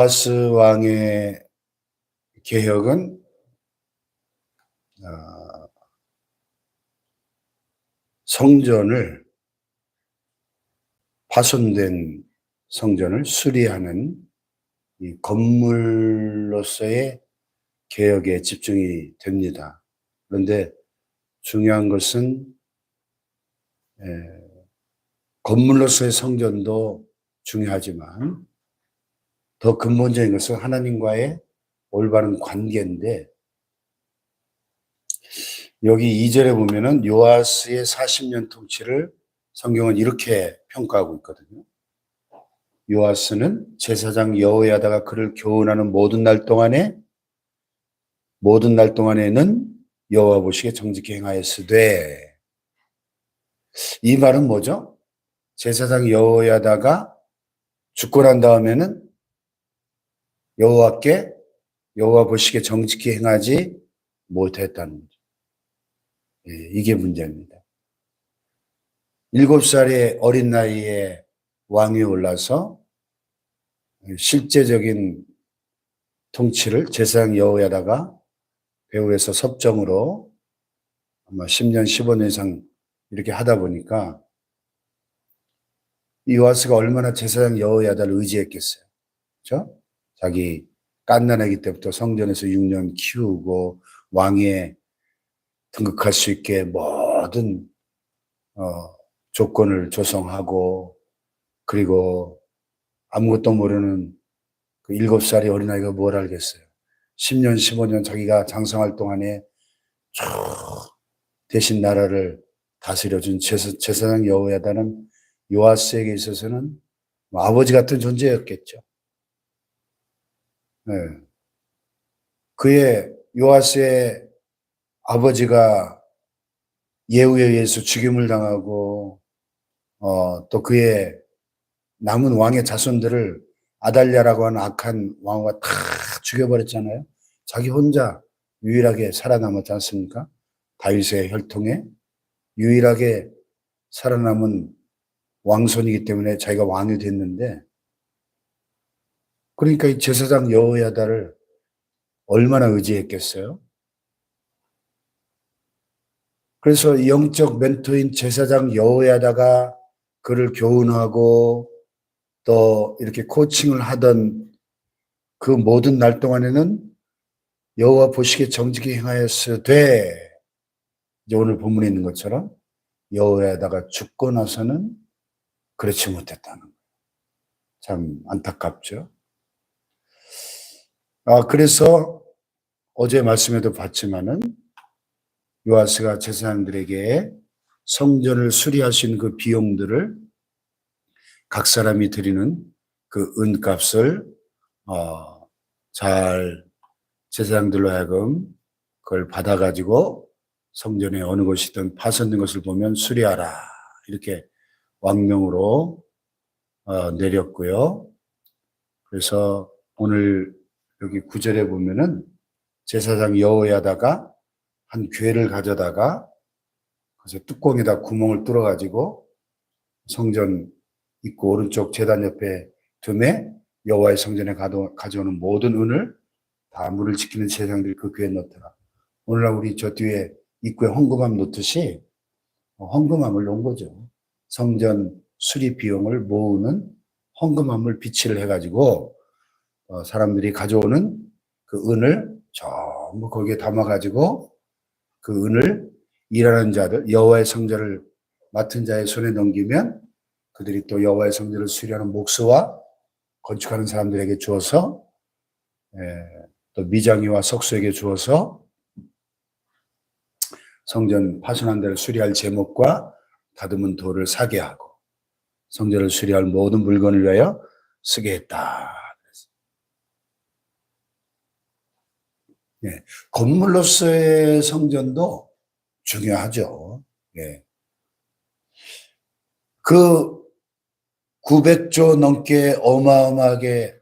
요아스 왕의 개혁은 성전을 파손된 성전을 수리하는 이 건물로서의 개혁에 집중이 됩니다. 그런데 중요한 것은 건물로서의 성전도 중요하지만 더 근본적인 것은 하나님과의 올바른 관계인데, 여기 2절에 보면은 요아스의 40년 통치를 성경은 이렇게 평가하고 있거든요. 요아스는 제사장 여호야다가 그를 교훈하는 모든 날 동안에는 여호와 보시기에 정직히 행하였으되, 이 말은 뭐죠? 제사장 여호야다가 죽고 난 다음에는 여호와 보시기에 정직히 행하지 못했다는 거죠. 이게 문제입니다. 7살의 어린 나이에 왕위에 올라서 실제적인 통치를 제사장 여호야다가 배후에서 섭정으로 아마 10년, 15년 이상 이렇게 하다 보니까 요아스가 얼마나 제사장 여호야다를 의지했겠어요. 그렇죠? 자기 갓난아기 때부터 성전에서 6년 키우고 왕위에 등극할 수 있게 모든 조건을 조성하고, 그리고 아무것도 모르는 그 7살의 어린아이가 뭘 알겠어요. 10년, 15년 자기가 장성할 동안에 쭉 대신 나라를 다스려준 제사장 여호야다는 요아스에게 있어서는 아버지 같은 존재였겠죠. 네. 요아스의 아버지가 예후에 의해서 죽임을 당하고, 또 그의 남은 왕의 자손들을 아달랴라고 하는 악한 왕후가 다 죽여버렸잖아요. 자기 혼자 유일하게 살아남았지 않습니까? 다윗의 혈통에 유일하게 살아남은 왕손이기 때문에 자기가 왕이 됐는데, 그러니까 이 제사장 여호야다를 얼마나 의지했겠어요? 그래서 영적 멘토인 제사장 여호야다가 그를 교훈하고 또 이렇게 코칭을 하던 그 모든 날 동안에는 여호와 보시기에 정직히 행하였으되, 이제 오늘 본문에 있는 것처럼 여호야다가 죽고 나서는 그렇지 못했다는 거예요. 참 안타깝죠. 그래서 어제 말씀에도 봤지만은 요아스가 제사장들에게 성전을 수리할 수 있는 그 비용들을 각 사람이 드리는 그 은값을 잘 제사장들로 하여금 그걸 받아가지고 성전에 어느 곳이든 파손된 것을 보면 수리하라, 이렇게 왕명으로 내렸고요. 그래서 오늘 여기 9절에 보면은 제사장 여호야다가 한 괴를 가져다가 그래서 뚜껑에다 구멍을 뚫어가지고 성전 입구 오른쪽 제단 옆에 둠에 여호와의 성전에 가져오는 모든 은을 다 물을 지키는 제사장들이 그 귀에 넣더라. 오늘날 우리 저 뒤에 입구에 헌금함 놓듯이 헌금함을 놓은 거죠. 성전 수리 비용을 모으는 헌금함을 비치를 해가지고 사람들이 가져오는 그 은을 전부 거기에 담아가지고 그 은을 일하는 자들, 여호와의 성전을 맡은 자의 손에 넘기면 그들이 또 여호와의 성전을 수리하는 목수와 건축하는 사람들에게 주어서, 또 미장이와 석수에게 주어서 성전 파손한 데를 수리할 제목과 다듬은 돌을 사게 하고 성전을 수리할 모든 물건을 위하여 쓰게 했다. 건물로서의 성전도 중요하죠. 그 900조 넘게 어마어마하게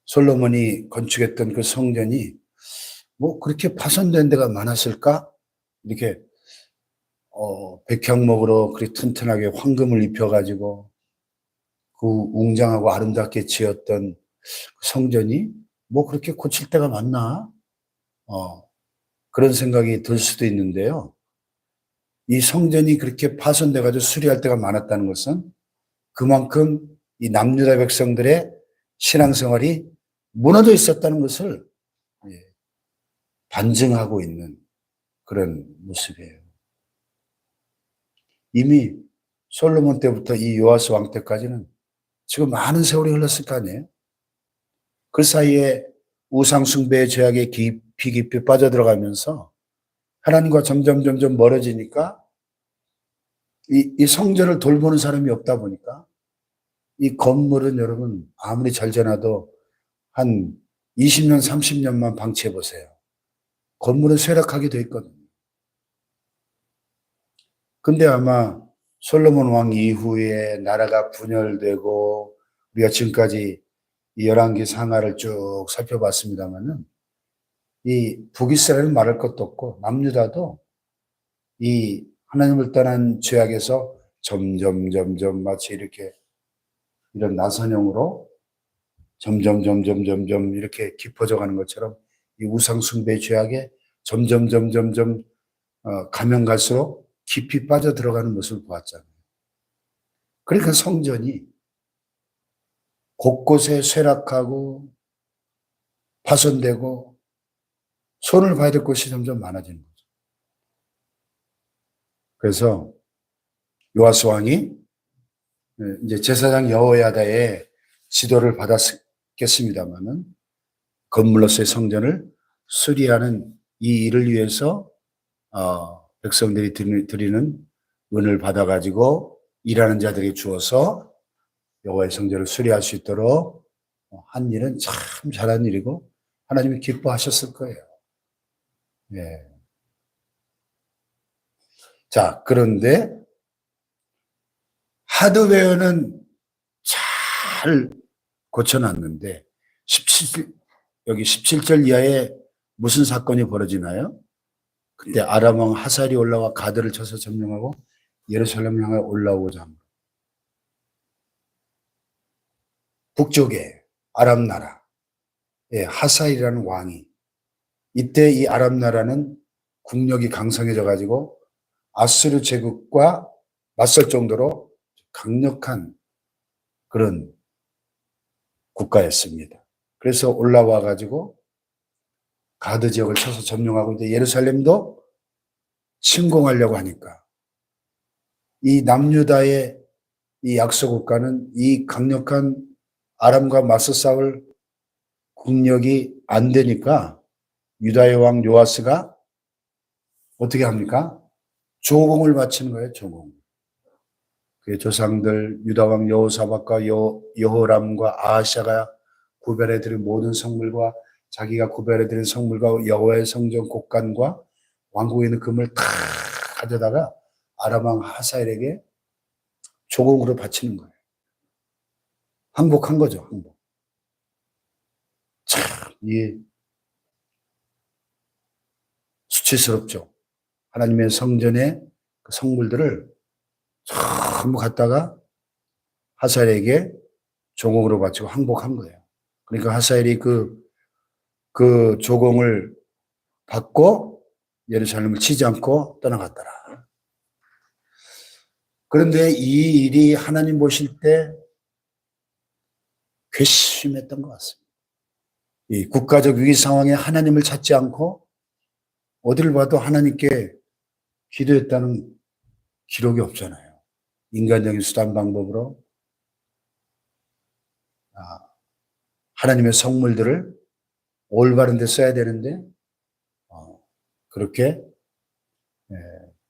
솔로몬이 건축했던 그 성전이 뭐 그렇게 파손된 데가 많았을까? 이렇게 백향목으로 그렇게 튼튼하게 황금을 입혀가지고 그 웅장하고 아름답게 지었던 성전이 뭐 그렇게 고칠 때가 많나? 그런 생각이 들 수도 있는데요. 이 성전이 그렇게 파손돼가지고 수리할 때가 많았다는 것은 그만큼 이 남유다 백성들의 신앙생활이 무너져 있었다는 것을 반증하고 있는 그런 모습이에요. 이미 솔로몬 때부터 이 요아스 왕 때까지는 지금 많은 세월이 흘렀을 거 아니에요. 그 사이에 우상숭배의 죄악에 깊이 빠져들어가면서 하나님과 점점 멀어지니까 이 성전을 돌보는 사람이 없다 보니까 이 건물은 여러분 아무리 잘 지어놔도 한 20년, 30년만 방치해 보세요. 건물은 쇠락하게 돼 있거든요. 근데 아마 솔로몬 왕 이후에 나라가 분열되고 우리가 지금까지 이 열왕기 상하를 쭉 살펴봤습니다만은 이 북이스라엘은 말할 것도 없고 남유다도 이 하나님을 떠난 죄악에서 점점 마치 이렇게 이런 나선형으로 점점 이렇게 깊어져 가는 것처럼 이 우상숭배 죄악에 점점 가면 갈수록 깊이 빠져들어가는 모습을 보았잖아요. 그러니까 성전이 곳곳에 쇠락하고 파손되고 손을 봐야 될 곳이 점점 많아지는 거죠. 그래서 요아스 왕이 이제 제사장 여호야다의 지도를 받았겠습니다마는 건물로서의 성전을 수리하는 이 일을 위해서 백성들이 드리는 은을 받아가지고 일하는 자들에게 주어서 여호와의 성전을 수리할 수 있도록 한 일은 참 잘한 일이고 하나님이 기뻐하셨을 거예요. 예. 자, 그런데 하드웨어는 잘 고쳐놨는데 여기 17절 이하에 무슨 사건이 벌어지나요? 그때 아람 왕 하살이 올라와 가드를 쳐서 점령하고 예루살렘 향해 올라오고자 합니다. 북쪽에 아람 나라 하살이라는 왕이 이때 이 아람 나라는 국력이 강성해져 가지고 아수르 제국과 맞설 정도로 강력한 그런 국가였습니다. 그래서 올라와 가지고 가드 지역을 쳐서 점령하고 이제 예루살렘도 침공하려고 하니까 이 남유다의 이 약소 국가는 이 강력한 아람과 맞서 싸울 국력이 안 되니까 유다의 왕 요아스가 어떻게 합니까? 조공을 바치는 거예요, 조공. 그 조상들 유다 왕 여호사밧과 여호람과 아하샤가 구별해 드린 모든 성물과 자기가 구별해 드린 성물과 여호와의 성전 곡간과 왕국에 있는 금을 다 가져다가 아람 왕 하사엘에게 조공으로 바치는 거예요. 항복한 거죠, 항복. 참, 이 수치스럽죠. 하나님의 성전의 그 성물들을 전부 갖다가 하사엘에게 조공으로 바치고 항복한 거예요. 그러니까 하사엘이 그 조공을 받고 예루살렘을 치지 않고 떠나갔더라. 그런데 이 일이 하나님 보실 때 괘씸했던 것 같습니다. 이 국가적 위기 상황에 하나님을 찾지 않고 어디를 봐도 하나님께 기도했다는 기록이 없잖아요. 인간적인 수단 방법으로 하나님의 성물들을 올바른 데 써야 되는데 그렇게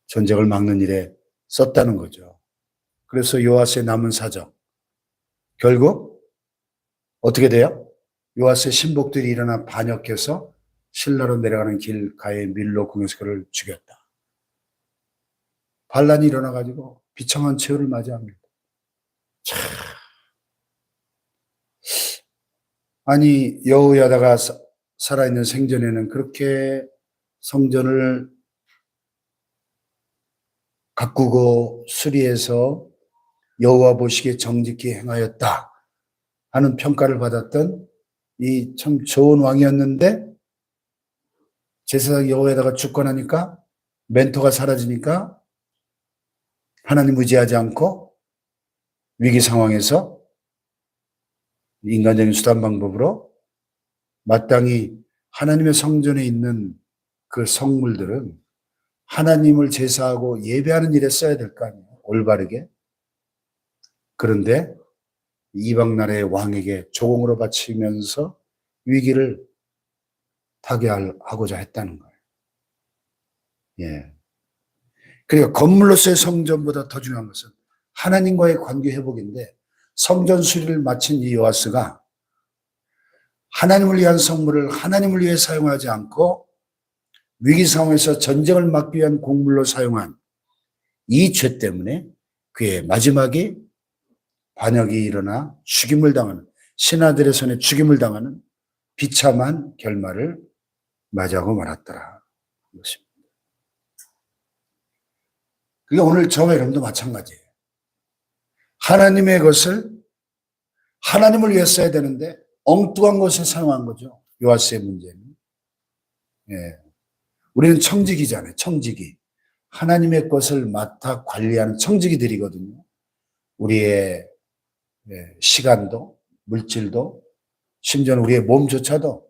전쟁을 막는 일에 썼다는 거죠. 그래서 요아스의 남은 사적 결국 어떻게 돼요? 요아스의 신복들이 일어나 반역해서 신라로 내려가는 길가에 밀로 궁에서 그를 죽였다. 반란이 일어나가지고 비참한 최후를 맞이합니다. 참. 아니 여호야다가 살아있는 생전에는 그렇게 성전을 가꾸고 수리해서 여호와 보시기에 정직히 행하였다 하는 평가를 받았던 이 참 좋은 왕이었는데 제사장 여호와에다가 주권하니까 멘토가 사라지니까 하나님 의지하지 않고 위기 상황에서 인간적인 수단 방법으로 마땅히 하나님의 성전에 있는 그 성물들은 하나님을 제사하고 예배하는 일에 써야 될 거 아니에요. 올바르게. 그런데 이방 나라의 왕에게 조공으로 바치면서 위기를 타개하고자 했다는 거예요. 예. 그러니까 건물로서의 성전보다 더 중요한 것은 하나님과의 관계 회복인데 성전 수리를 마친 이 요아스가 하나님을 위한 성물을 하나님을 위해 사용하지 않고 위기 상황에서 전쟁을 막기 위한 곡물로 사용한 이 죄 때문에 그의 마지막이 반역이 일어나 죽임을 당하는, 신하들의 손에 죽임을 당하는 비참한 결말을 맞이하고 말았더라. 그것입니다. 그게 오늘 저와 여러분도 마찬가지예요. 하나님의 것을 하나님을 위해 써야 되는데 엉뚱한 것에 사용한 거죠. 요아스의 문제는. 예. 우리는 청지기잖아요. 청지기. 하나님의 것을 맡아 관리하는 청지기들이거든요. 우리의 시간도, 물질도, 심지어는 우리의 몸조차도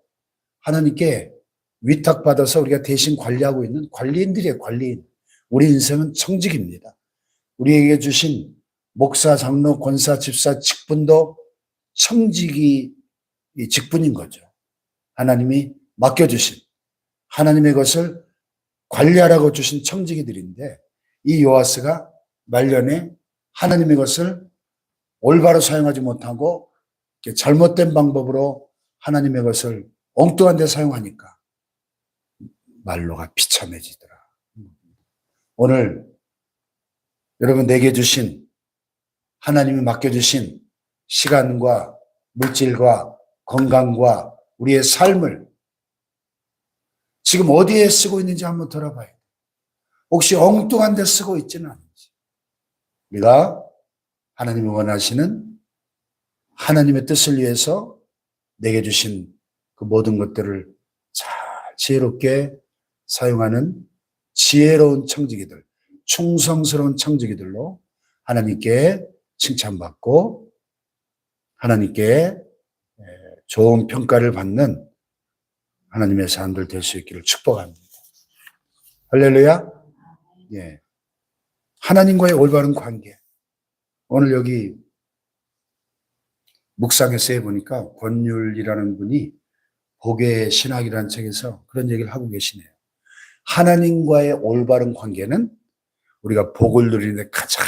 하나님께 위탁받아서 우리가 대신 관리하고 있는 관리인들이에요. 관리인. 우리 인생은 청직입니다. 우리에게 주신 목사, 장로, 권사, 집사, 직분도 청직이 직분인 거죠. 하나님이 맡겨주신 하나님의 것을 관리하라고 주신 청지기들인데 이 요아스가 말년에 하나님의 것을 올바로 사용하지 못하고 잘못된 방법으로 하나님의 것을 엉뚱한 데 사용하니까 말로가 비참해지더라. 오늘 여러분 내게 주신 하나님이 맡겨주신 시간과 물질과 건강과 우리의 삶을 지금 어디에 쓰고 있는지 한번 돌아봐야 돼. 혹시 엉뚱한 데 쓰고 있지는 않은지. 우리가 하나님이 원하시는 하나님의 뜻을 위해서 내게 주신 그 모든 것들을 잘 지혜롭게 사용하는 지혜로운 청지기들, 충성스러운 청지기들로 하나님께 칭찬받고 하나님께 좋은 평가를 받는 하나님의 사람들 될 수 있기를 축복합니다. 할렐루야. 예. 하나님과의 올바른 관계. 오늘 여기 묵상에서 해보니까 권율이라는 분이 복의 신학이라는 책에서 그런 얘기를 하고 계시네요. 하나님과의 올바른 관계는 우리가 복을 누리는 데 가장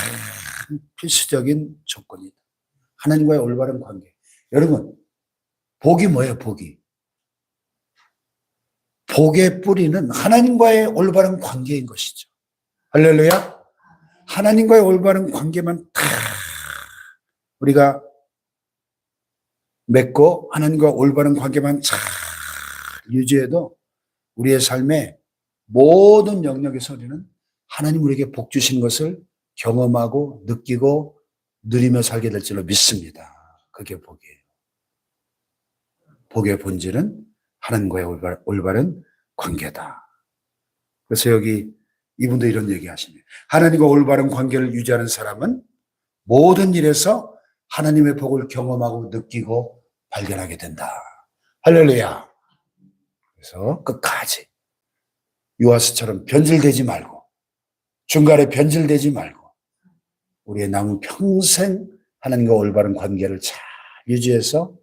필수적인 조건이다. 하나님과의 올바른 관계. 여러분, 복이 뭐예요, 복이? 복의 뿌리는 하나님과의 올바른 관계인 것이죠. 할렐루야. 하나님과의 올바른 관계만 다 우리가 맺고 하나님과 올바른 관계만 잘 유지해도 우리의 삶의 모든 영역에서 우리는 하나님 우리에게 복 주신 것을 경험하고 느끼고 누리며 살게 될 줄로 믿습니다. 그게 복이에요. 복의 본질은 하나님과의 올바른 관계다. 그래서 여기 이분도 이런 얘기 하시네요. 하나님과 올바른 관계를 유지하는 사람은 모든 일에서 하나님의 복을 경험하고 느끼고 발견하게 된다. 할렐루야. 그래서 끝까지 요아스처럼 변질되지 말고 중간에 변질되지 말고 우리의 남은 평생 하나님과 올바른 관계를 잘 유지해서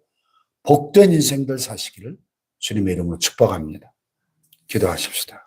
복된 인생들 사시기를 주님의 이름으로 축복합니다. 기도하십시다.